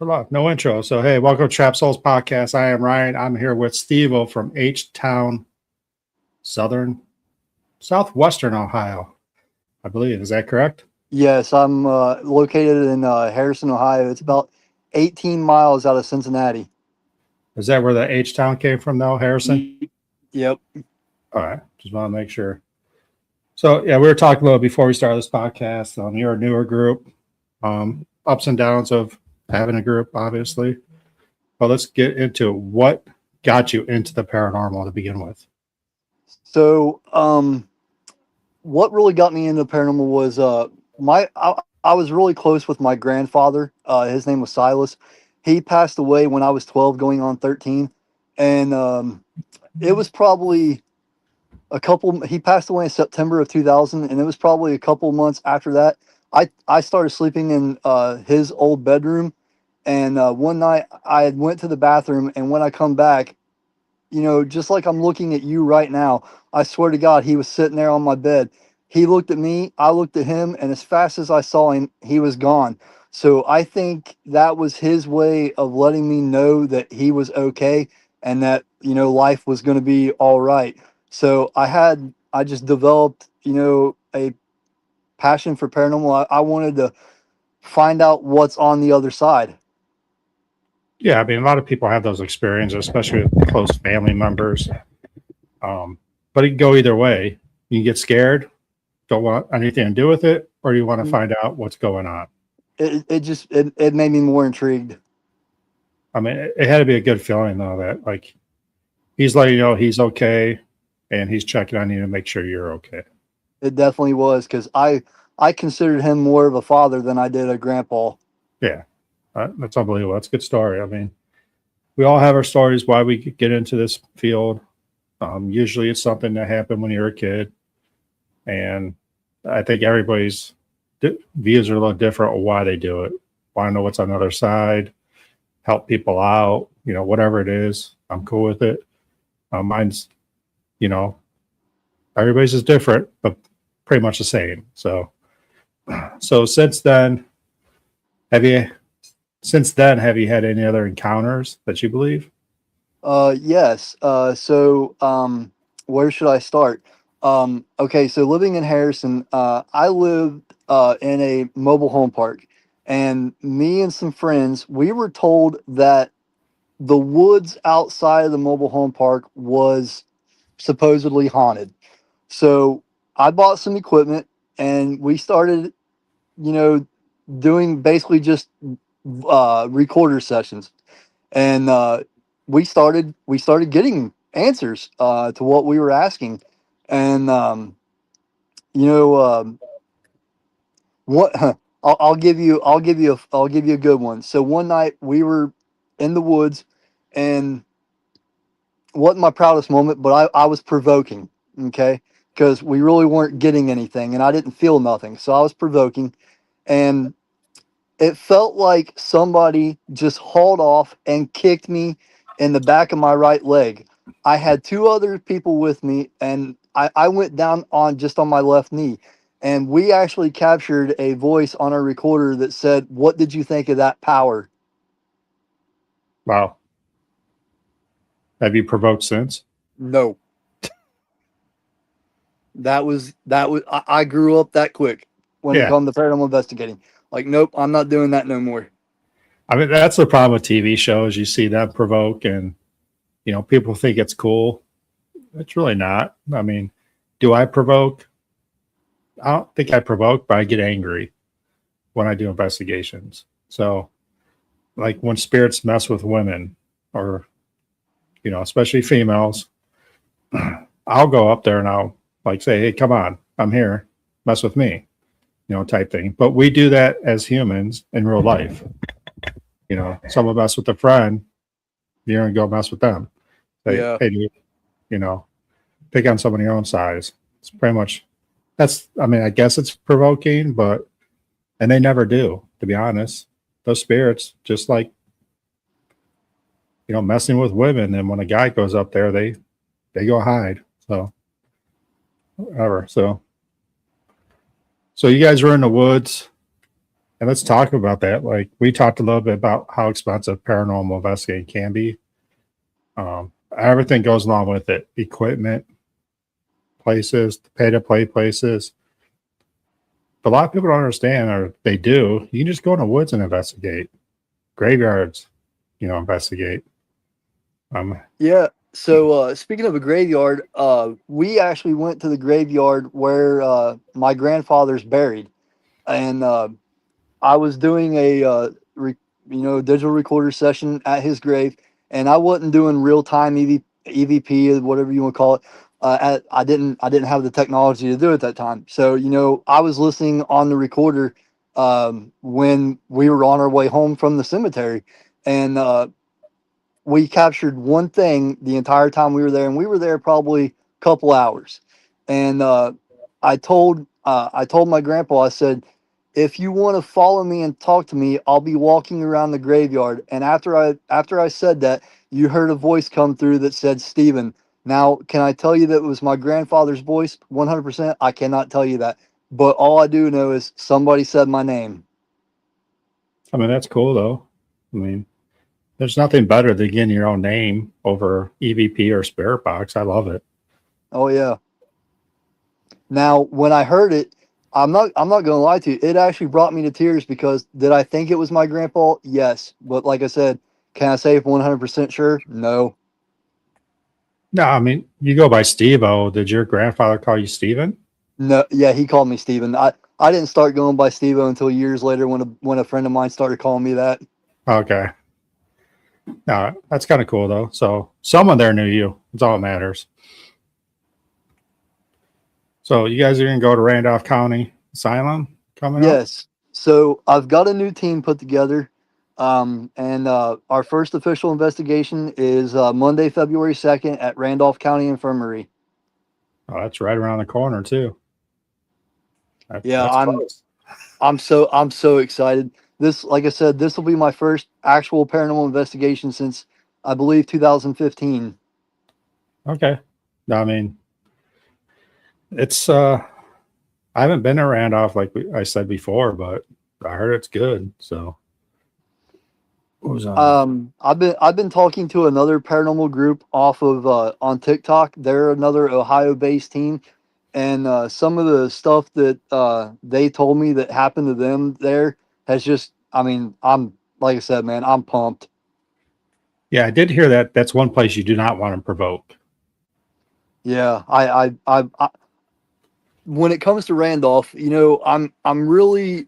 No intro. So, hey, welcome to Trap Souls Podcast. I am Ryan. I'm here with Steve from H-Town, Southwestern Ohio, I believe. Is that correct? Yes, I'm located in Harrison, Ohio. It's about 18 miles out of Cincinnati. Is that where the H-Town came from, though, Harrison? Yep. All right. Just want to make sure. So, yeah, we were talking a little before we started this podcast. You're a newer group, ups and downs of having a group, obviously. But let's get into what got you into the paranormal to begin with. So, what really got me into paranormal was I was really close with my grandfather. His name was Silas. He passed away when I was 12, going on 13, and it was probably he passed away in September of 2000, and it was probably a couple months after that I started sleeping in his old bedroom. And one night I went to the bathroom, and when I come back, just like I'm looking at you right now, I swear to God, he was sitting there on my bed. He looked at me, I looked at him, and as fast as I saw him, he was gone. So I think that was his way of letting me know that he was okay, and that, life was going to be all right. So I just developed, a passion for paranormal. I wanted to find out what's on the other side. Yeah, I mean, a lot of people have those experiences, especially with close family members. But it can go either way. You can get scared, don't want anything to do with it, or you want to find out what's going on. It made me more intrigued. I mean, it had to be a good feeling, though, that like he's letting you know he's okay and he's checking on you to make sure you're okay. It definitely was, because I considered him more of a father than I did a grandpa. Yeah, that's unbelievable. That's a good story. I mean, we all have our stories why we get into this field. Usually it's something that happened when you were a kid. And I think everybody's views are a little different on why they do it. Want to know what's on the other side, help people out, whatever it is. I'm cool with it. Mine's, everybody's is different, but pretty much the same. So since then, have you had any other encounters that you believe? Yes. Where should I start? Okay, so living in Harrison, I lived in a mobile home park, and me and some friends, we were told that the woods outside of the mobile home park was supposedly haunted. So I bought some equipment, and we started, you know, doing basically just recorder sessions, and we started getting answers to what we were asking. And you know what I'll give you a good one. So one night we were in the woods, and wasn't my proudest moment, but I was provoking, okay, because we really weren't getting anything, and I didn't feel nothing, so I was provoking. And it felt like somebody just hauled off and kicked me in the back of my right leg. I had two other people with me, and I went down on my left knee. And we actually captured a voice on our recorder that said, "What did you think of that power?" Wow. Have you provoked since? No. I grew up that quick when it Yeah. comes to paranormal investigating. Like, nope, I'm not doing that no more. I mean, that's the problem with TV shows. You see them provoke and, people think it's cool. It's really not. I mean, do I provoke? I don't think I provoke, but I get angry when I do investigations. So, like when spirits mess with women or, especially females, I'll go up there and I'll like say, hey, come on, I'm here, mess with me, type thing. But we do that as humans in real life. Someone mess with a friend, you're going to go mess with them. Say, Yeah. hey, dude, pick on somebody your own size. It's pretty much, I guess it's provoking, and they never do, to be honest. Those spirits, just like, messing with women. And when a guy goes up there, they go hide. So, whatever. So you guys were in the woods. And let's talk about that. Like we talked a little bit about how expensive paranormal investigating can be. Everything goes along with it: equipment, places, pay to play places. But a lot of people don't understand, or they do. You can just go in the woods and investigate. Graveyards, investigate. Yeah. So speaking of a graveyard, we actually went to the graveyard where my grandfather's buried, and I was doing a digital recorder session at his grave, and I wasn't doing real time EVP or whatever you want to call it. I didn't have the technology to do it at that time. So I was listening on the recorder when we were on our way home from the cemetery, and we captured one thing the entire time we were there, and we were there probably a couple hours. And I told my grandpa, I said, if you want to follow me and talk to me, I'll be walking around the graveyard. And after I said that, you heard a voice come through that said, Stephen. Now, can I tell you that it was my grandfather's voice? 100%. I cannot tell you that. But all I do know is somebody said my name. I mean, that's cool though. I mean, there's nothing better than getting your own name over EVP or spirit box. I love it. Oh yeah. Now, when I heard it, I'm not gonna lie to you, it actually brought me to tears because did I think it was my grandpa? Yes. But like I said, can I say 100% sure? No. No, I mean, you go by Steve O. Did your grandfather call you Steven? No, yeah, he called me Steven. I didn't start going by Steve until years later when a friend of mine started calling me that. Okay. No, that's kind of cool though. So someone there knew you. That's all that matters. So you guys are gonna go to Randolph County Asylum coming up? Yes. So I've got a new team put together. And our first official investigation is Monday, February 2nd at Randolph County Infirmary. Oh, that's right around the corner too. Yeah, That's close. I'm so excited. This, like I said, this will be my first actual paranormal investigation since I believe 2015. Okay. No, I mean, it's I haven't been to Randolph like I said before, but I heard it's good. So who's I've been talking to another paranormal group off of on TikTok. They're another Ohio-based team, and some of the stuff that they told me that happened to them there has just. I mean, I'm like I said, man, I'm pumped. Yeah, I did hear that that's one place you do not want to provoke. Yeah, I when it comes to Randolph, I'm really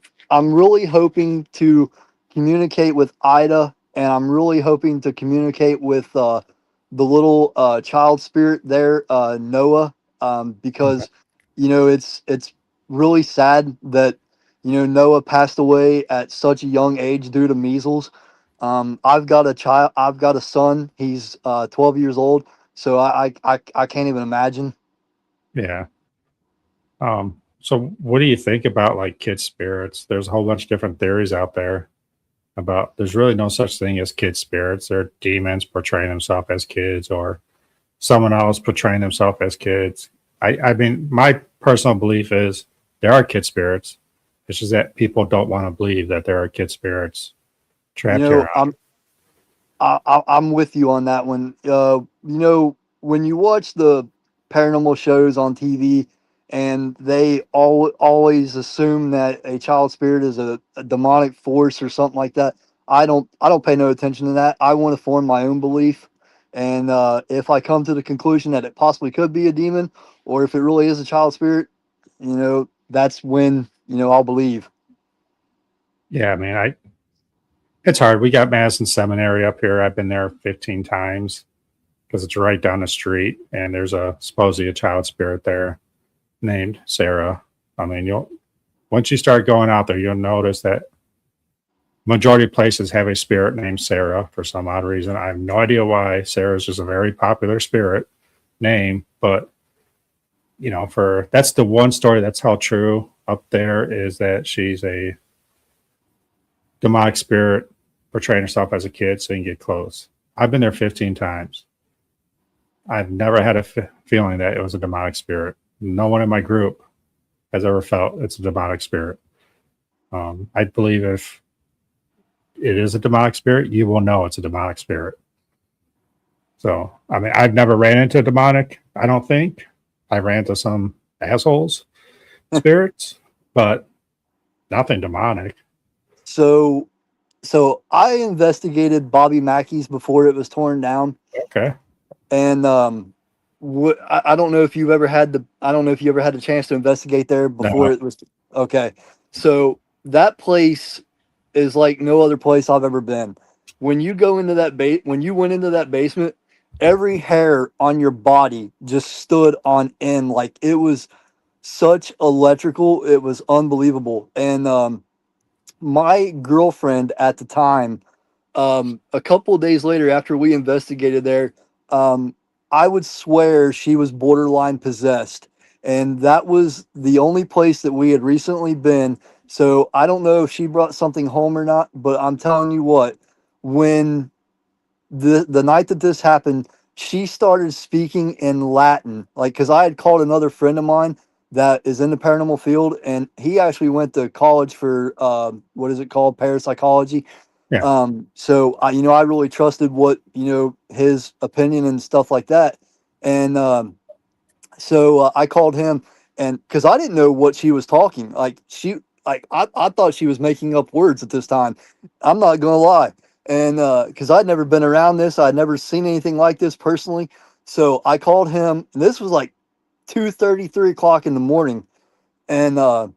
hoping to communicate with Ida, and I'm really hoping to communicate with the little child spirit there, Noah, Okay. because it's really sad that Noah passed away at such a young age due to measles. I've got a child. I've got a son. He's 12 years old. So I can't even imagine. Yeah. So what do you think about like kid spirits? There's a whole bunch of different theories out there about there's really no such thing as kid spirits. They're demons portraying themselves as kids or someone else portraying themselves as kids. I mean, my personal belief is there are kid spirits. It's just that people don't want to believe that there are kid spirits You trapped here. know, I'm with you on that one. When you watch the paranormal shows on TV, and they always assume that a child spirit is a demonic force or something like that. I don't pay no attention to that. I want to form my own belief, and if I come to the conclusion that it possibly could be a demon, or if it really is a child spirit, that's when I'll believe. Yeah, I mean, it's hard. We got Madison Seminary up here. I've been there 15 times because it's right down the street, and there's a supposedly a child spirit there named Sarah. I mean, you'll once you start going out there, you'll notice that majority of places have a spirit named Sarah for some odd reason. I have no idea why. Sarah's just a very popular spirit name, but for that's the one story that's held true up there is that she's a demonic spirit portraying herself as a kid so you can get close. I've been there 15 times. I've never had a feeling that it was a demonic spirit. No one in my group has ever felt it's a demonic spirit. I believe if it is a demonic spirit, you will know it's a demonic spirit. So, I mean, I've never ran into demonic, I don't think. I ran into some assholes, spirits, but nothing demonic. So, so I investigated Bobby Mackey's before it was torn down, Okay. and I don't know if you've ever had I don't know if you ever had the chance to investigate there before No. it was okay. So that place is like no other place I've ever been. When you go into when you went into that basement, every hair on your body just stood on end, like it was such electrical. It was unbelievable. And my girlfriend at the time, a couple of days later after we investigated there, um, I would swear she was borderline possessed. And that was the only place that we had recently been. So I don't know if she brought something home or not, but I'm telling you what, when the night that this happened, she started speaking in Latin. Like, because I had called another friend of mine that is in the paranormal field, and he actually went to college for what is it called, parapsychology. Yeah. So I really trusted what his opinion and stuff like that, and so I called him, and because I didn't know what she was talking, I thought she was making up words at this time. I'm not gonna lie, and because I'd never been around this, I'd never seen anything like this personally. So I called him, and this was like 2:30, 3 o'clock in the morning, and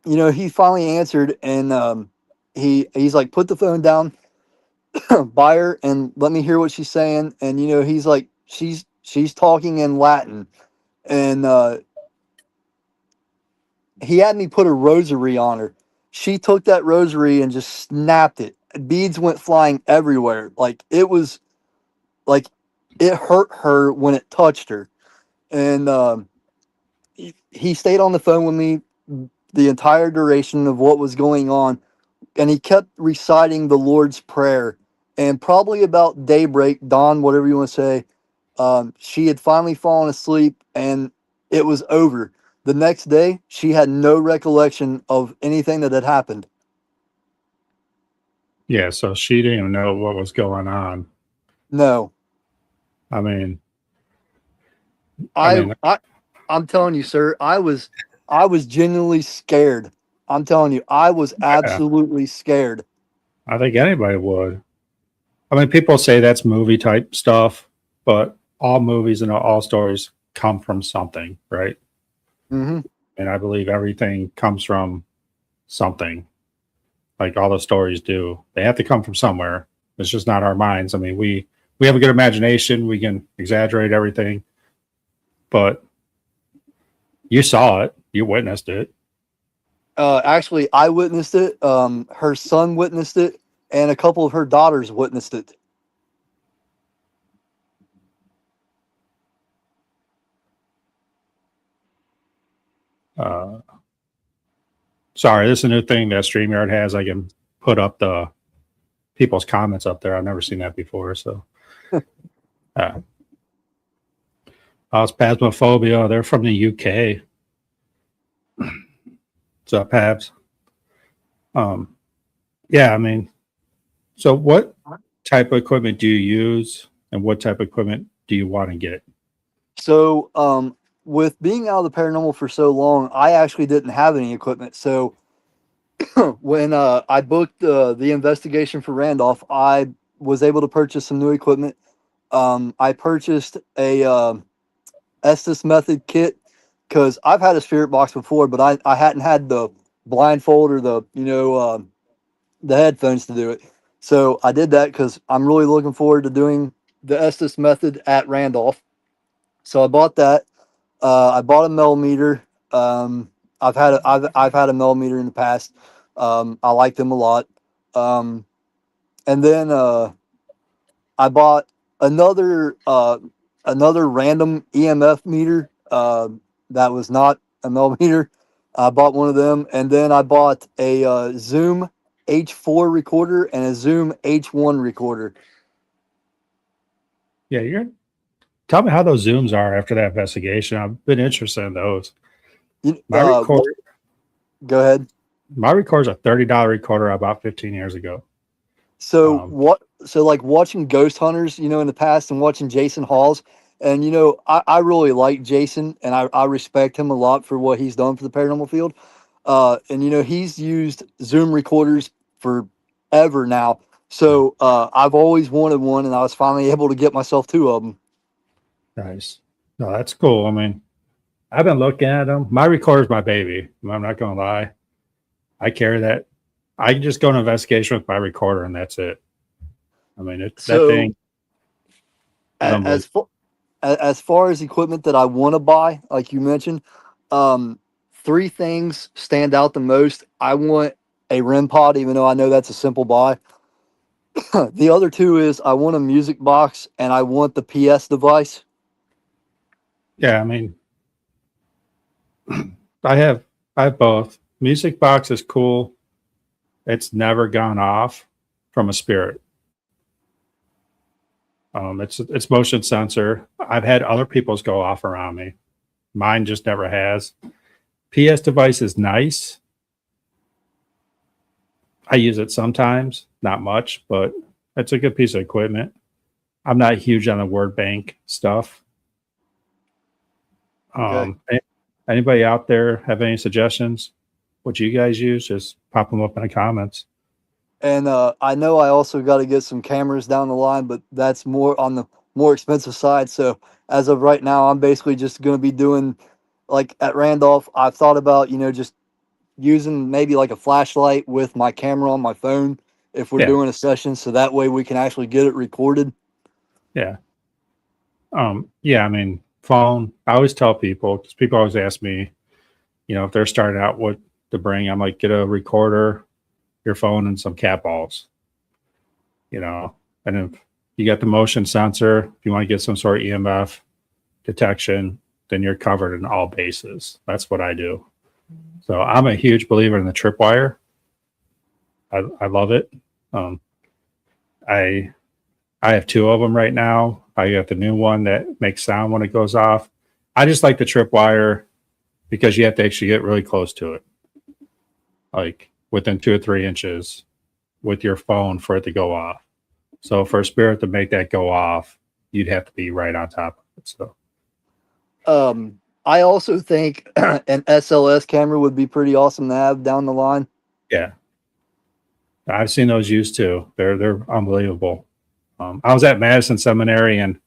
he finally answered, and he's like, put the phone down by her and let me hear what she's saying. And he's like, she's talking in Latin, and he had me put a rosary on her. She took that rosary and just snapped it. Beads went flying everywhere. Like it was like it hurt her when it touched her. And he stayed on the phone with me the entire duration of what was going on, and he kept reciting the Lord's Prayer. And probably about daybreak, dawn, whatever you want to say, she had finally fallen asleep, and it was over. The next day, she had no recollection of anything that had happened. Yeah. So she didn't even know what was going on. No, I mean, I I, mean, I, I'm telling you, sir, I was genuinely scared. I'm telling you, I was yeah, absolutely scared. I think anybody would. I mean, people say that's movie type stuff, but all movies and all stories come from something, right? Hmm. And I believe everything comes from something, like all the stories do. They have to come from somewhere. It's just not our minds. I mean, we have a good imagination. We can exaggerate everything, but you saw it, you witnessed it. Actually, I witnessed it. Her son witnessed it, and a couple of her daughters witnessed it. Uh, Sorry, this is a new thing that StreamYard has. I can put up the people's comments up there. I've never seen that before. So, uh, it's Phasmophobia. They're from the UK. What's up, Pabs? Um, yeah, I mean, so what type of equipment do you use, and what type of equipment do you want to get? So, with being out of the paranormal for so long, I actually didn't have any equipment. So, when I booked the investigation for Randolph, I was able to purchase some new equipment. I purchased a Estes method kit because I've had a spirit box before, but I hadn't had the blindfold or the headphones to do it. So I did that because I'm really looking forward to doing the Estes method at Randolph. So I bought that. I bought a millimeter. I've had a millimeter in the past. I like them a lot. Um, and then I bought another another random EMF meter that was not a millimeter. I bought one of them, and then I bought a Zoom H4 recorder and a Zoom H1 recorder. Yeah, you're. Tell me how those zooms are after that investigation. I've been interested in those. You, My record, go ahead. My recorder's a $30 recorder I bought 15 years ago. So Um, what? So like watching Ghost Hunters, in the past, and watching Jason Hawes, and I really like Jason, and I respect him a lot for what he's done for the paranormal field. And he's used Zoom recorders forever now. yeah, So I've always wanted one, and I was finally able to get myself two of them. nice. No, that's cool. I mean, I've been looking at them. My recorder's my baby. I'm not gonna lie. I carry that. I can just go on an investigation with my recorder, and that's it. I mean, that So thing is as unbelievable. far as far as equipment that I want to buy, like you mentioned, um, three things stand out the most. I want a REM pod, even though I know that's a simple buy. The other two is I want a music box and I want the PS device. Yeah, I mean, I have I have both. Music box is cool. It's never gone off from a spirit. It's motion sensor. I've had other people's go off around me. Mine just never has. PS device is nice. I use it sometimes, not much, but it's a good piece of equipment. I'm not huge on the word bank stuff. Okay. Anybody out there have any suggestions? What you guys use? Just pop them up in the comments. And I know I also got to get some cameras down the line, but that's more on the more expensive side. So as of right now, I'm basically just going to be doing like at Randolph. I've thought about, just using maybe like a flashlight with my camera on my phone if we're Yeah, doing a session. So that way we can actually get it recorded. yeah, yeah. I mean, phone. I always tell people because people always ask me, if they're starting out what to bring. I'm like, get a recorder, your phone, and some cat balls. And if you got the motion sensor, if you want to get some sort of EMF detection, then you're covered in all bases. That's what I do. So I'm a huge believer in the tripwire. I love it. Um, I I have two of them right now. I got the new one that makes sound when it goes off. I just like the tripwire because you have to actually get really close to it, like within 2 or 3 inches with your phone for it to go off. So for a spirit to make that go off, you'd have to be right on top of it. So I also think an SLS camera would be pretty awesome to have down the line. yeah, I've seen those used too. They're unbelievable. I was at Madison Seminary and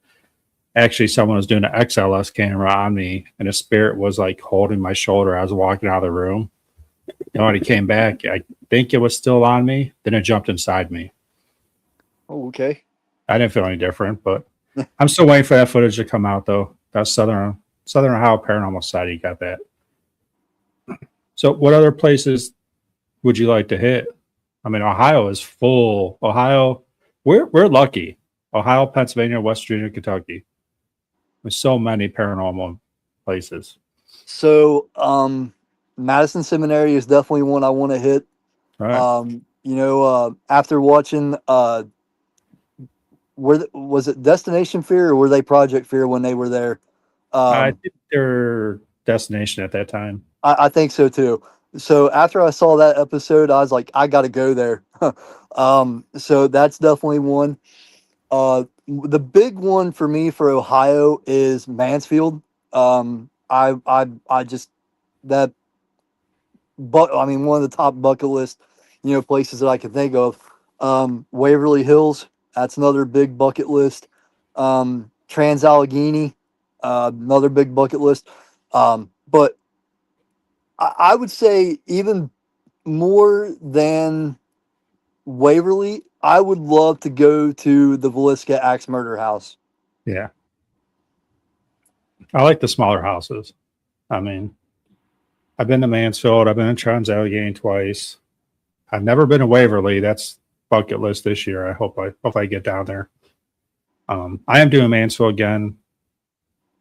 actually someone was doing an XLS camera on me and a spirit was like holding my shoulder. I was walking out of the room. When he came back, I think it was still on me. Then it jumped inside me. Oh, okay. I didn't feel any different, but I'm still waiting for that footage to come out though. That's Southern Ohio Paranormal Society got that. So what other places would you like to hit? I mean, Ohio is full. Ohio, we're lucky. Ohio, Pennsylvania, West Virginia, Kentucky. There's so many paranormal places. So, Madison Seminary is definitely one I want to hit. All right. After watching, was it Destination Fear or were they Project Fear when they were there? I Um, think their destination at that time. I think so too. So after I saw that episode, I was like, I got to go there. So that's definitely one. The big one for me for Ohio is Mansfield. I just that, but I mean, one of the top bucket list, places that I can think of. Waverly Hills, that's another big bucket list. Trans Allegheny, another big bucket list. But I would say even more than Waverly, I would love to go to the Villisca Axe Murder House. Yeah. I like the smaller houses. I mean, I've been to Mansfield. I've been in Trans Allegheny twice. I've never been to Waverly. That's bucket list this year. I hope I get down there. I am doing Mansfield again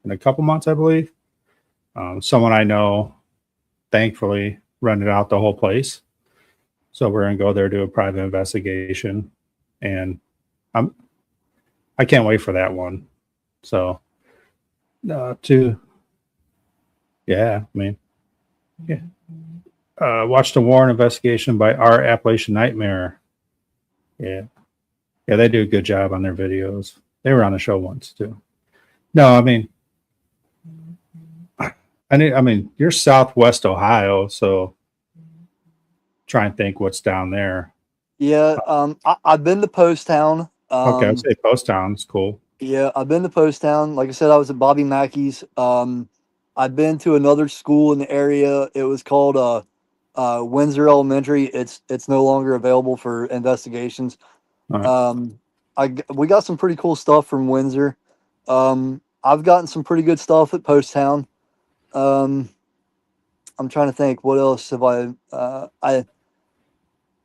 in a couple months, I believe. Someone I know, thankfully, rented out the whole place, so we're gonna go there do a private investigation, and I'm I can't wait for that one. So, to yeah, I mean, yeah, Watched a Warren investigation by Our Appalachian Nightmare. Yeah. Yeah, they do a good job on their videos. They were on the show once too. No, I mean, you're Southwest Ohio, so try and think what's down there. Yeah, I've been to Post Town. Okay, I'd say Post Town's cool. Yeah, I've been to Post Town. Like I said, I was at Bobby Mackey's. I've been to another school in the area. It was called Windsor Elementary. It's no longer available for investigations. All right. We got some pretty cool stuff from Windsor. I've gotten some pretty good stuff at Post Town. I'm trying to think what else have I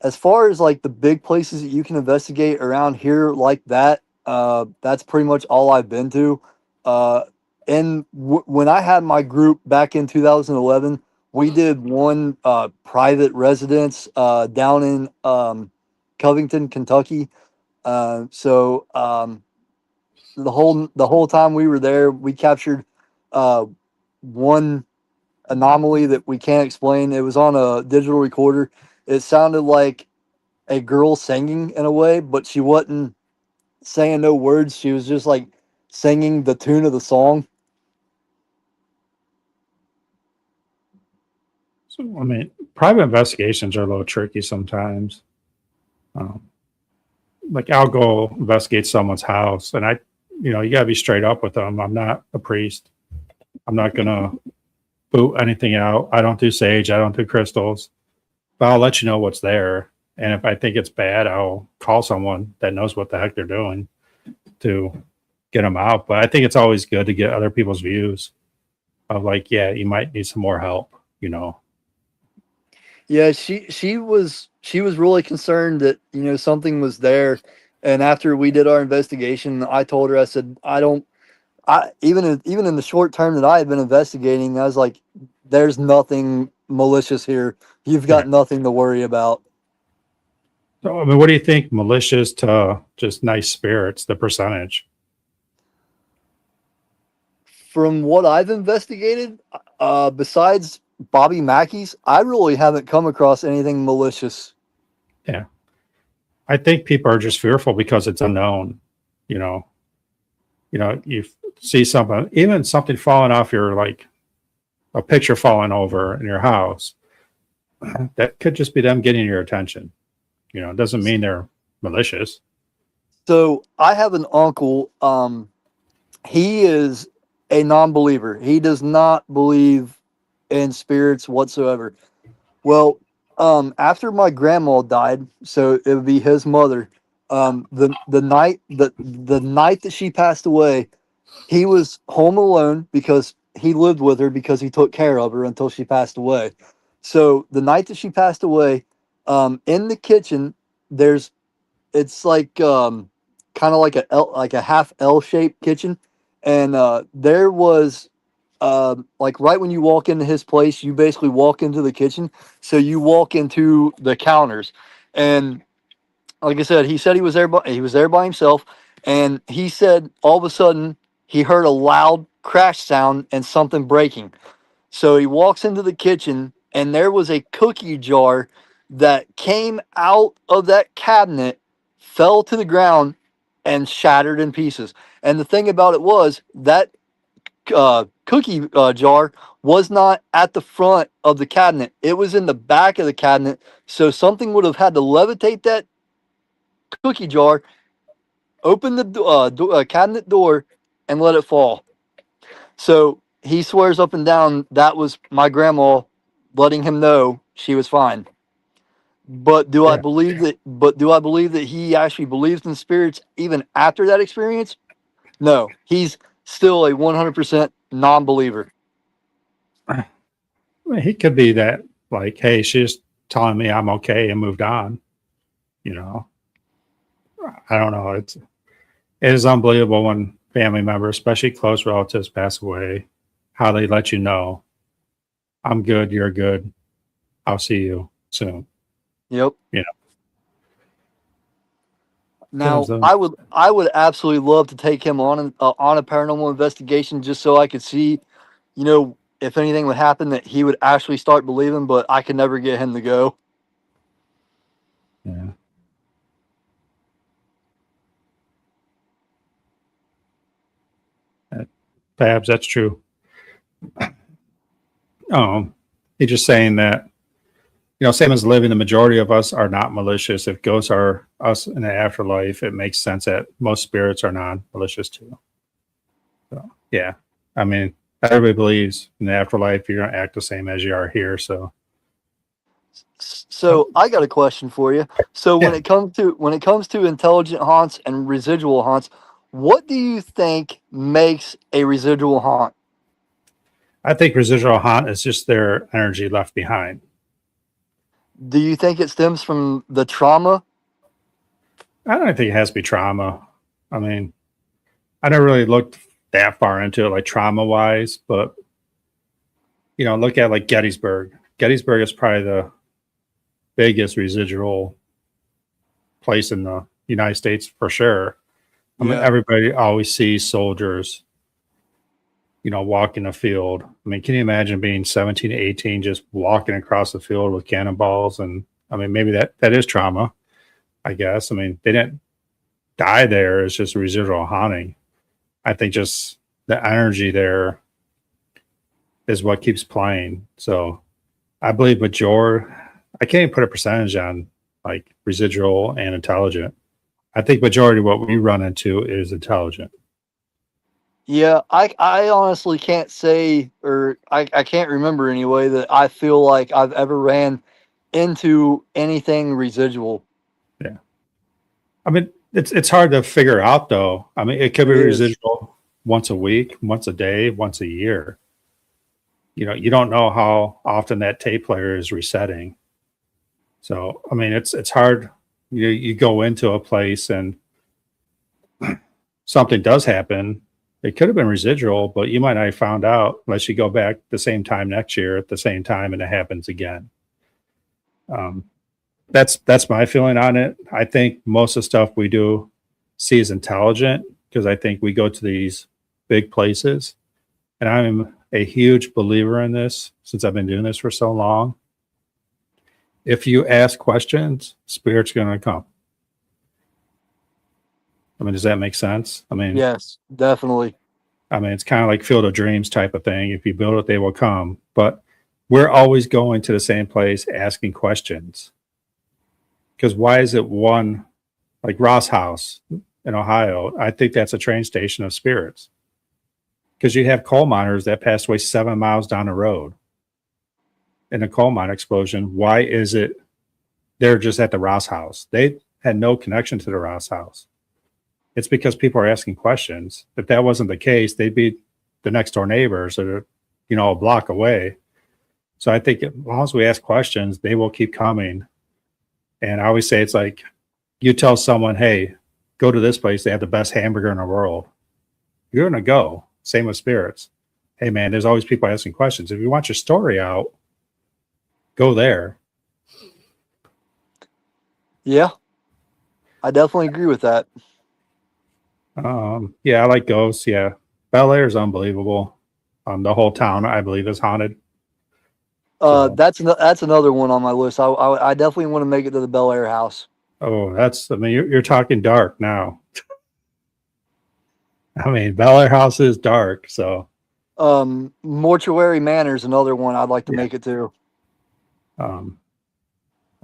as far as like the big places that you can investigate around here like that, that's pretty much all I've been to. And when I had my group back in 2011, we did one private residence down in Covington, Kentucky. So the whole time we were there, we captured one anomaly that we can't explain. It was on a digital recorder. It sounded like a girl singing in a way, but she wasn't saying no words. She was just like singing the tune of the song. So, I mean, private investigations are a little tricky sometimes. Like I'll go investigate someone's house, and you got to be straight up with them. I'm not a priest. I'm not gonna boot anything out. I don't do sage. I don't do crystals. But I'll let you know what's there. And if I think it's bad, I'll call someone that knows what the heck they're doing to get them out. But I think it's always good to get other people's views of like, yeah, you might need some more help, Yeah, she was really concerned that something was there. And after we did our investigation, I told her, I said, even in the short term that I had been investigating, I was like, there's nothing malicious here. You've got nothing to worry about. So, I mean, what do you think malicious to just nice spirits, the percentage? From what I've investigated, besides Bobby Mackey's, I really haven't come across anything malicious. Yeah. I think people are just fearful because it's unknown. You see something, even something falling off like a picture falling over in your house. That could just be them getting your attention. It doesn't mean they're malicious. So I have an uncle. He is a non-believer. He does not believe in spirits whatsoever. Well, after my grandma died, so it would be his mother. The night that she passed away, he was home alone because he lived with her because he took care of her until she passed away. So the night that she passed away, in the kitchen, it's like kind of like a half L-shaped kitchen, and there was like right when you walk into his place, you basically walk into the kitchen. So you walk into the counters, and like I said, he said he was there, but he was there by himself, and he said all of a sudden he heard a loud crash sound and something breaking. So he walks into the kitchen, and there was a cookie jar that came out of that cabinet, fell to the ground, and shattered in pieces. And the thing about it was that cookie jar was not at the front of the cabinet. It was in the back of the cabinet. So something would have had to levitate that cookie jar, open the cabinet door, and let it fall. So he swears up and down that was my grandma letting him know she was fine. But do I Yeah. believe that? But do I believe that he actually believes in spirits even after that experience? No, he's still a 100% non-believer. I mean, he could be that like, hey, she's telling me I'm okay and moved on. I don't know. It is unbelievable when family members, especially close relatives, pass away, how they let you know, I'm good, you're good, I'll see you soon. Yep. Now, Those- I would absolutely love to take him on a paranormal investigation just so I could see, if anything would happen, that he would actually start believing, but I could never get him to go. Yeah. Perhaps that's true. He's just saying that, same as living, the majority of us are not malicious. If ghosts are us in the afterlife, it makes sense that most spirits are non-malicious too. So, yeah. I mean, everybody believes in the afterlife you're going to act the same as you are here. So I got a question for you. So yeah. when it comes to intelligent haunts and residual haunts, what do you think makes a residual haunt? I think residual haunt is just their energy left behind. Do you think it stems from the trauma? I don't think it has to be trauma. I mean, I never really looked that far into it, like trauma wise, but look at like Gettysburg. Gettysburg is probably the biggest residual place in the United States for sure. I mean, everybody always sees soldiers, walking the field. I mean, can you imagine being 17, 18, just walking across the field with cannonballs? And I mean, maybe that is trauma, I guess. I mean, they didn't die there. It's just residual haunting. I think just the energy there is what keeps playing. So I believe I can't even put a percentage on like residual and intelligent. I think majority of what we run into is intelligent. Yeah, I honestly can't say, or I can't remember anyway, that I feel like I've ever ran into anything residual. Yeah. I mean, it's hard to figure out though. I mean, it could be residual once a week, once a day, once a year. You don't know how often that tape player is resetting. So, I mean, it's hard. You go into a place and something does happen. It could have been residual, but you might not have found out unless you go back the same time next year at the same time and it happens again. That's my feeling on it. I think most of the stuff we do see is intelligent because I think we go to these big places, and I'm a huge believer in this since I've been doing this for so long. If you ask questions, spirit's going to come. I mean, does that make sense? I mean, yes, definitely. I mean, it's kind of like Field of Dreams type of thing. If you build it, they will come. But we're always going to the same place asking questions. Because why is it one, like Ross House in Ohio? I think that's a train station of spirits. Because you have coal miners that passed away 7 miles down the road in a coal mine explosion. Why is it they're just at the Ross House? They had no connection to the Ross House. It's because people are asking questions. If that wasn't the case, they'd be the next door neighbors or, a block away. So I think as long as we ask questions, they will keep coming. And I always say it's like you tell someone, hey, go to this place. They have the best hamburger in the world. You're going to go. Same with spirits. Hey, man, there's always people asking questions. If you want your story out, go there. Yeah, I definitely agree with that. Yeah, I like ghosts. Yeah. Bel Air is unbelievable. The whole town, I believe, is haunted. That's another one on my list. I definitely want to make it to the Bel Air house. Oh, I mean, you're talking dark now. I mean, Bel Air house is dark. So, Mortuary Manor is another one I'd like to make it to.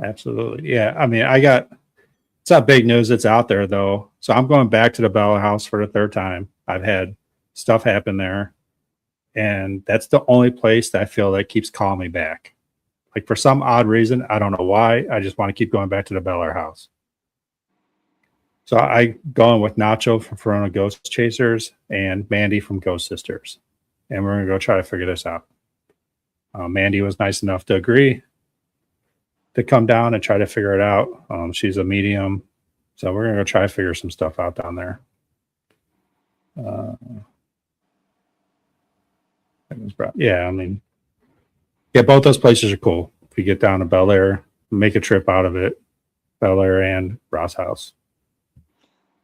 Absolutely. Yeah. I mean, it's not big news. It's out there though. So I'm going back to the Bell House for the third time. I've had stuff happen there. And that's the only place that I feel that keeps calling me back. Like for some odd reason, I don't know why. I just want to keep going back to the Bel Air house. So I going with Nacho from Corona Ghost Chasers and Mandy from Ghost Sisters. And we're going to go try to figure this out. Mandy was nice enough to agree to come down and try to figure it out. She's a medium. So we're going to go try to figure some stuff out down there. Yeah, I mean, yeah, both those places are cool. If you get down to Bel Air, make a trip out of it. Bel Air and Ross House.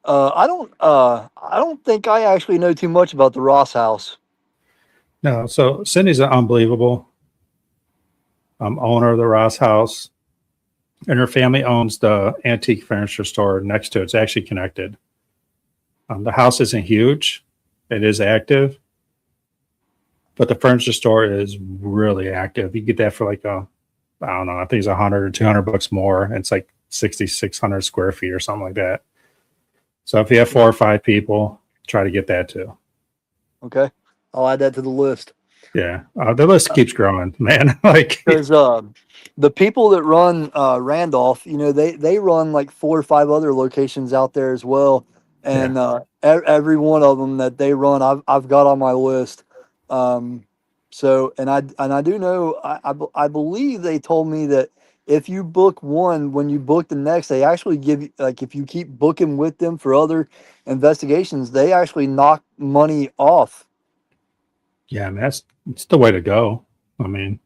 I don't think I actually know too much about the Ross House. No, so Cindy's an unbelievable owner of the Ross House, and her family owns the antique furniture store next to it. It's actually connected. The house isn't huge; it is active, but the furniture store is really active. You get that for like I don't know, I think it's 100 or 200 bucks more. And it's like 6,600 square feet or something like that. So if you have 4 or 5 people, try to get that too. Okay, I'll add that to the list. Yeah, the list keeps growing, man. Like, Because the people that run Randolph, you know, they run like 4 or 5 other locations out there as well, yeah, and every one of them that they run, I've got on my list. Um, so and I do know I believe they told me that if you book one, when you book the next, they actually give you, like, if you keep booking with them for other investigations, they actually knock money off. yeah, man, it's the way to go. I mean,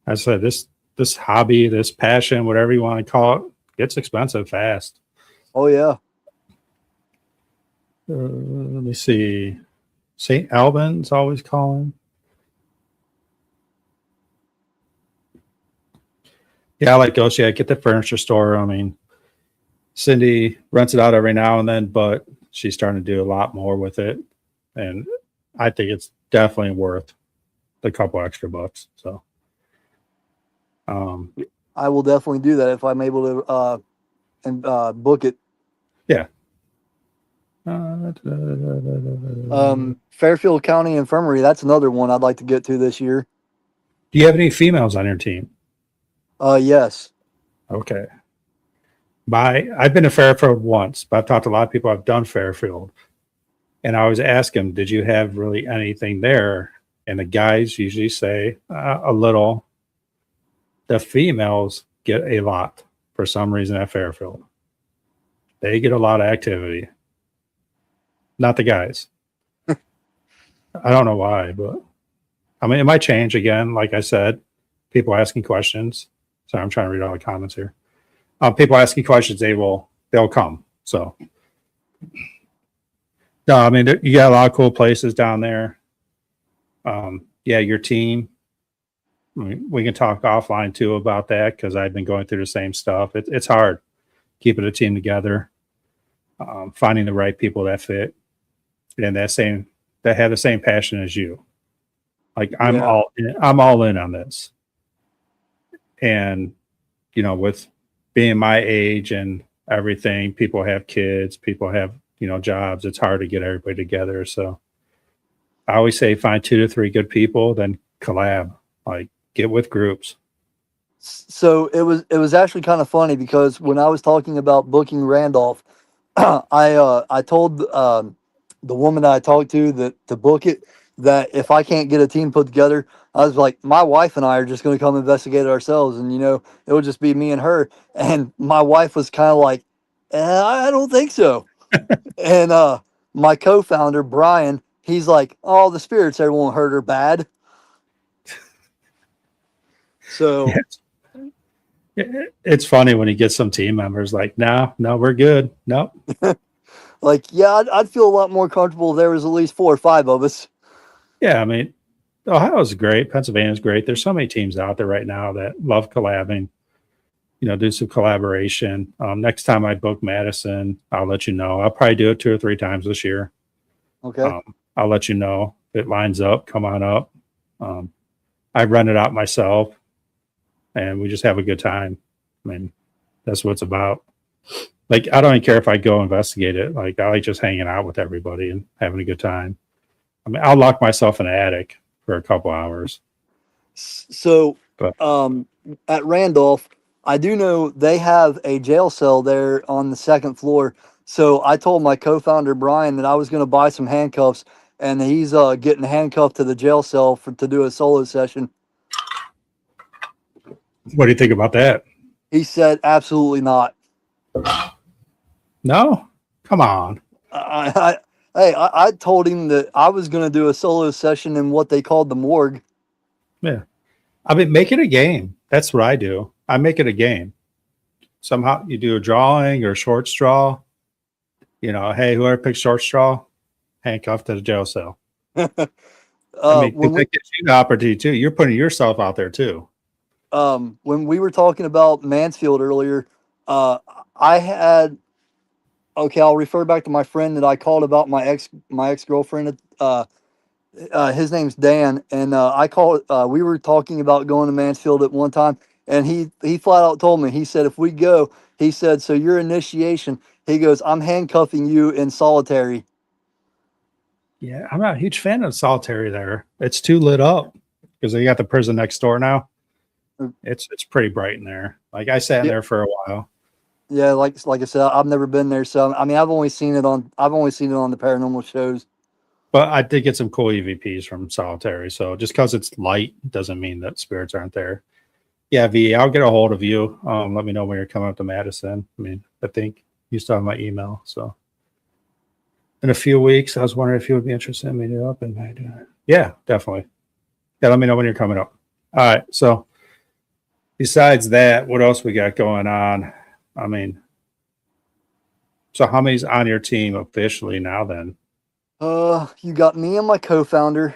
I said this hobby, this passion, whatever you want to call it, gets expensive fast. Oh yeah. Let me see. St. Albans always calling. Yeah, I like those. Yeah, get the furniture store. I mean, Cindy rents it out every now and then, but she's starting to do a lot more with it. And I think it's definitely worth the couple extra bucks. So, um, I will definitely do that if I'm able to and book it. yeah. Fairfield County Infirmary, that's another one I'd like to get to this year. Do you have any females on your team? Yes. Okay. I've been to Fairfield once, but I've talked to a lot of people. I've done Fairfield, and I always ask them, "Did you have really anything there?" And the guys usually say a little. The females get a lot for some reason at Fairfield. They get a lot of activity. Not the guys. I don't know why, but I mean, it might change again. Like I said, people asking questions. Sorry, I'm trying to read all the comments here. People asking questions, they'll come. So, no, I mean, you got a lot of cool places down there. Yeah, your team. I mean, we can talk offline too about that because I've been going through the same stuff. It's hard keeping a team together, finding the right people that fit and that have the same passion as you. Like Yeah. I'm all in on this. And with being my age and everything, people have kids, people have jobs. It's hard to get everybody together. So I always say find 2 to 3 good people, then collab. Like get with groups. So it was actually kind of funny because when I was talking about booking Randolph, I told the woman that I talked to that to book it, that if I can't get a team put together, I was like, my wife and I are just going to come investigate it ourselves, and it would just be me and her. And my wife was kind of like, I don't think so. And my co-founder Brian, he's like, oh, the spirits there won't hurt her bad. So It's funny when you get some team members like, no, we're good. Nope. like, yeah, I'd feel a lot more comfortable if there was at least 4 or 5 of us. Yeah, I mean, Ohio's great. Pennsylvania's great. There's so many teams out there right now that love collabing, do some collaboration. Next time I book Madison, I'll let you know. I'll probably do it 2 or 3 times this year. Okay. I'll let you know if it lines up. Come on up. I run it out myself, and we just have a good time. I mean, that's what it's about. Like, I don't even care if I go investigate it. Like, I like just hanging out with everybody and having a good time. I mean, I'll lock myself in an attic for a couple hours. So, But at Randolph, I do know they have a jail cell there on the 2nd floor. So I told my co-founder Brian that I was going to buy some handcuffs, and he's getting handcuffed to the jail cell to do a solo session. what do you think about that? He said, absolutely not. No, come on. I told him that I was going to do a solo session in what they called the morgue. Yeah, I mean, make it a game. That's what I do. I make it a game. Somehow you do a drawing or a short straw. Hey, whoever picks short straw, handcuffed to the jail cell. I mean, 'cause when we that gives you the opportunity too. You're putting yourself out there too. when we were talking about Mansfield earlier, uh, I had okay. I'll refer back to my friend that I called about my ex girlfriend. His name's Dan, and I called. We were talking about going to Mansfield at one time, and he flat out told me. He said, "If we go," he said, "so your initiation." He goes, "I'm handcuffing you in solitary." Yeah, I'm not a huge fan of solitary there. It's too lit up because they got the prison next door now. It's pretty bright in there. Like I sat in Yeah, there for a while, yeah. Like I said, I've never been there, so I mean, I've only seen it on the paranormal shows. but I did get some cool EVPs from solitary. So just because it's light doesn't mean that spirits aren't there. Yeah, V, I'll get a hold of you. Let me know when you're coming up to Madison. I mean, I think you still have my email. So in a few weeks, I was wondering if you would be interested in meeting up. And yeah, definitely. Yeah, let me know when you're coming up. All right. So besides that, what else we got going on? I mean, so how many's on your team officially now then? You got me and my co-founder.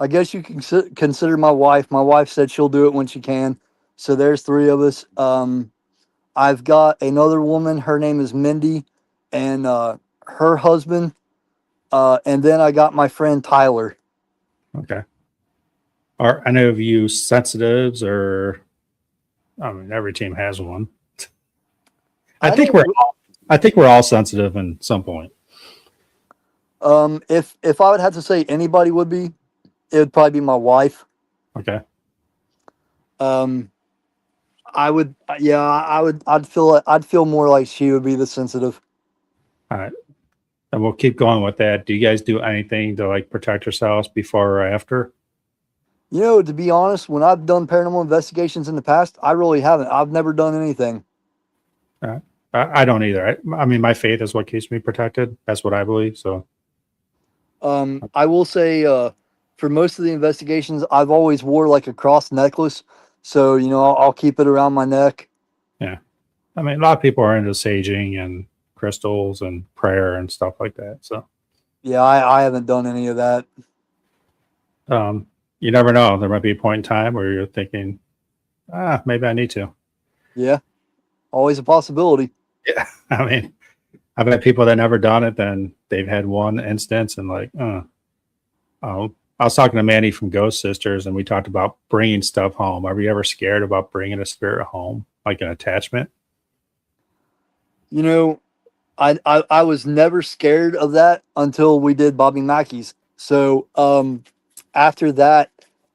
I guess you can consider my wife. My wife said she'll do it when she can. So there's three of us. I've got another woman. Her name is Mindy, and her husband. And then I got my friend Tyler. Okay. Are any of you sensitives or I mean every team has one. I I think don't. I think we're all sensitive in some point. If I would have to say anybody would be, it would probably be my wife. Okay. Um, I would. Yeah, I would. I'd feel more like she would be the sensitive. All right. And we'll keep going with that. Do you guys do anything to like protect yourselves before or after? You know, to be honest, when I've done paranormal investigations in the past, I really haven't. I've never done anything. All right. I don't either. I mean, my faith is what keeps me protected. That's what I believe. So, I will say, for most of the investigations, I've always wore like a cross necklace, so you know I'll keep it around my neck. yeah. I mean, a lot of people are into saging and crystals and prayer and stuff like that. So, Yeah, I haven't done any of that. um, you never know. There might be a point in time where you're thinking, maybe I need to. Yeah, always a possibility. Yeah. I mean, I've had people that never done it, then they've had one instance and like, oh, I was talking to Manny from Ghost Sisters and we talked about bringing stuff home. Are you ever scared about bringing a spirit home, like an attachment? You know, I was never scared of that until we did Bobby Mackey's. So after that,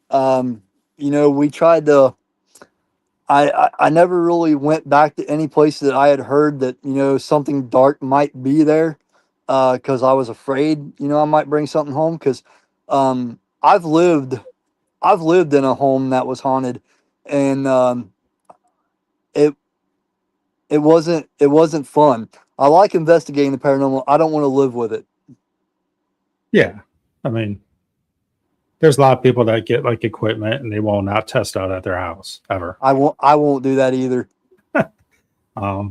um, you know, we tried to. I never really went back to any place that I had heard that you know something dark might be there, because I was afraid you know I might bring something home. Because um, I've lived I've lived in a home that was haunted, and it it wasn't fun. I like investigating the paranormal. I don't want to live with it. Yeah. I mean, there's a lot of people that get like equipment and they will not test out at their house ever. I won't do that either.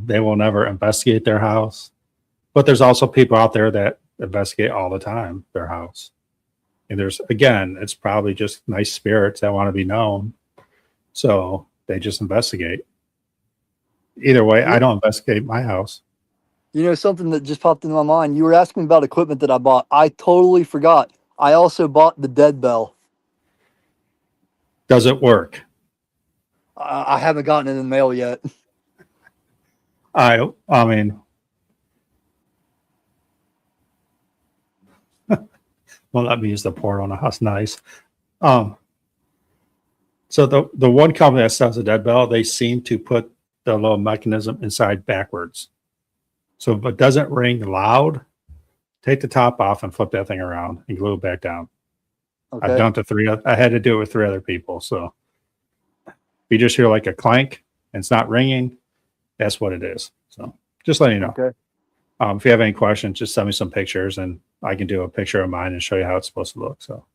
They will never investigate their house. But there's also people out there that investigate all the time their house. And there's, again, it's probably just nice spirits that want to be known. So they just investigate. Either way, I don't investigate my house. You know, something that just popped into my mind. You were asking about equipment that I bought. I totally forgot. I also bought the dead bell. Does it work? I haven't gotten it in the mail yet. I mean, well, let me use the portal on a house. Nice. Um, so the one company that sells a dead bell, they seem to put the little mechanism inside backwards. So if it doesn't ring loud, take the top off and flip that thing around and glue it back down. I've Okay. done it to three. I had to do it with three other people. So if you just hear like a clank and it's not ringing, that's what it is. So just letting you know. Okay. If you have any questions, just send me some pictures and I can do a picture of mine and show you how it's supposed to look. So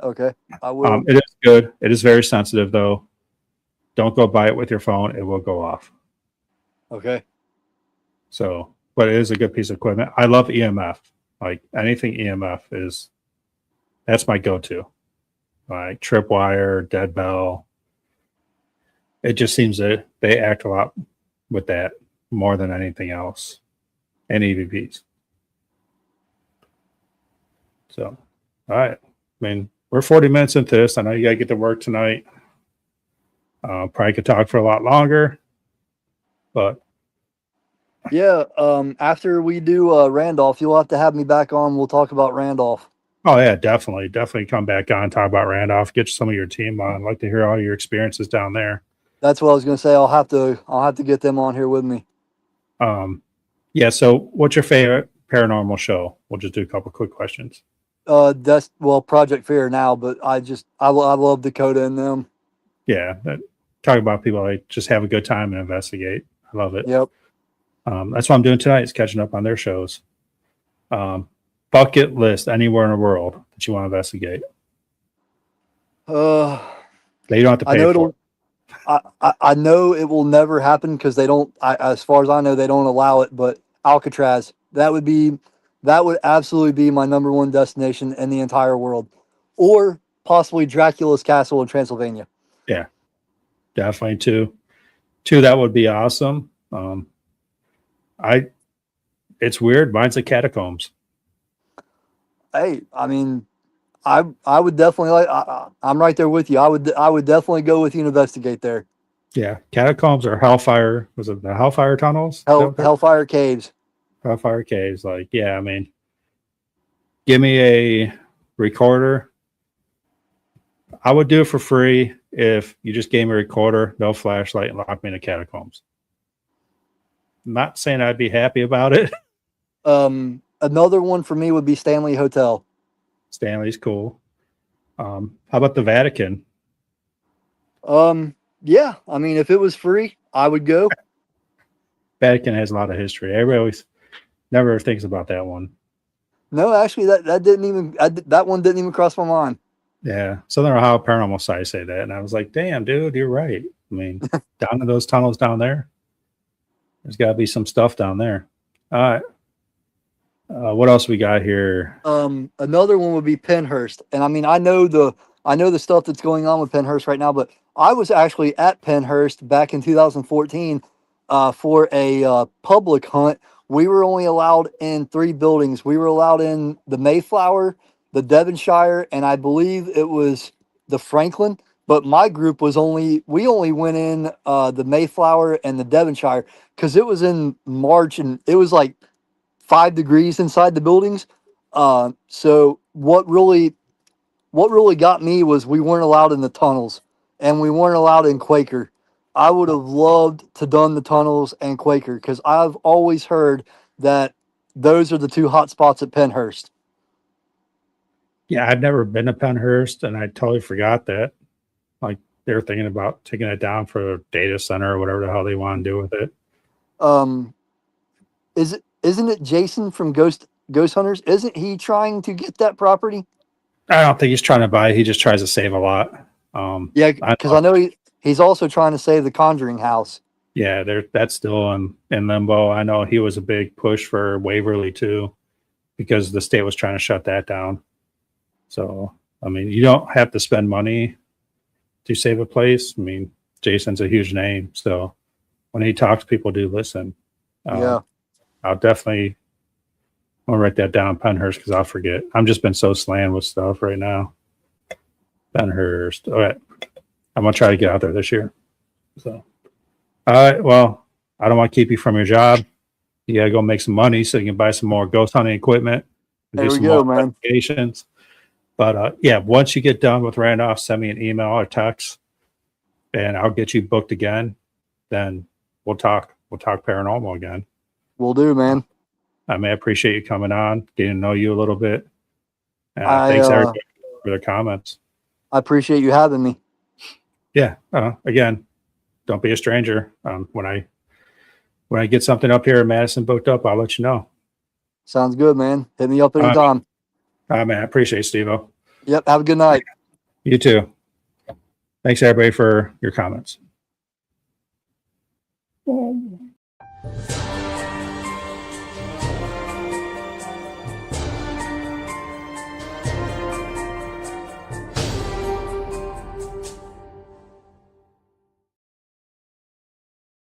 Okay. I will. it is good. It is very sensitive though. Don't go buy it with your phone. It will go off. Okay. So, but it is a good piece of equipment. I love EMF. Like anything EMF That's my go-to. Like tripwire, dead bell. It just seems that they act a lot with that more than anything else, and EVPs. So, all right. I mean, we're 40 minutes into this. I know you got to get to work tonight. Probably could talk for a lot longer, but Yeah. After we do Randolph, you'll have to have me back on. We'll talk about Randolph. oh yeah, definitely come back on, talk about Randolph, get some of your team on. I'd like to hear all your experiences down there. That's what I was going to say. I'll have to get them on here with me. Yeah. So, what's your favorite paranormal show? We'll just do a couple quick questions. That's Project Fear now, but I love Dakota and them. Yeah, talk about people like just have a good time and investigate. I love it. Yep. That's what I'm doing tonight is catching up on their shows. Bucket list anywhere in the world that you want to investigate. Uh, That you don't have to I pay know for. I know it will never happen because they don't. As far as I know, they don't allow it. But Alcatraz, that would absolutely be my number one destination in the entire world, or possibly Dracula's castle in Transylvania. Yeah, definitely two that would be awesome. It's weird. Mine's the catacombs. Hey, I mean, I would definitely I'm right there with you. I would definitely go with you and investigate there. Yeah, catacombs or Hellfire. Was it the Hellfire tunnels? Hellfire caves. Hellfire caves. Like, yeah, I mean, give me a recorder. I would do it for free if you just gave me a recorder, no flashlight, and lock me in the catacombs. I'm not saying I'd be happy about it. Another one for me would be Stanley Hotel. Stanley's cool. How about the Vatican? Yeah, I mean, if it was free, I would go. Vatican has a lot of history. Everybody always never thinks about that one. No, actually, that one didn't even cross my mind. Yeah, Southern Ohio Paranormal Site say that, and I was like, "Damn, dude, you're right." I mean, down in those tunnels down there, there's got to be some stuff down there. All right, what else we got here? Another one would be Pennhurst, and I mean, I know the stuff that's going on with Pennhurst right now, but I was actually at Pennhurst back in 2014 for a public hunt. We were only allowed in 3 buildings. We were allowed in the Mayflower, the Devonshire, and I believe it was the Franklin. But my group we only went in the Mayflower and the Devonshire because it was in March and it was like 5 degrees inside the buildings. So what really got me was we weren't allowed in the tunnels and we weren't allowed in Quaker. I would have loved to done the tunnels and Quaker because I've always heard that those are the 2 hot spots at Pennhurst. Yeah, I've never been to Pennhurst, and I totally forgot that. Like they're thinking about taking it down for a data center or whatever the hell they want to do with it. Isn't it Jason from Ghost Hunters? Isn't he trying to get that property? I don't think he's trying to buy it. He just tries to save a lot. Yeah, because I know he's also trying to save the Conjuring house. Yeah, that's still in limbo. I know he was a big push for Waverly too, because the state was trying to shut that down. So, I mean, you don't have to spend money to save a place. I mean, Jason's a huge name, so when he talks, people do listen. Yeah, I'll write that down, Pennhurst, because I'll forget. I've just been so slammed with stuff right now. Pennhurst. All right, I'm gonna try to get out there this year. So, all right. Well, I don't want to keep you from your job. You gotta go make some money so you can buy some more ghost hunting equipment. And there do we some go, more man. investigations. But yeah, once you get done with Randolph, send me an email or text, and I'll get you booked again. Then we'll talk. We'll talk paranormal again. Will do, man. I may appreciate you coming on, getting to know you a little bit. Thanks everybody for their comments. I appreciate you having me. Yeah. Again, don't be a stranger. When I get something up here in Madison booked up, I'll let you know. Sounds good, man. Hit me up anytime. Man, I appreciate it, Steve-O. Yep. Have a good night. You too. Thanks everybody for your comments.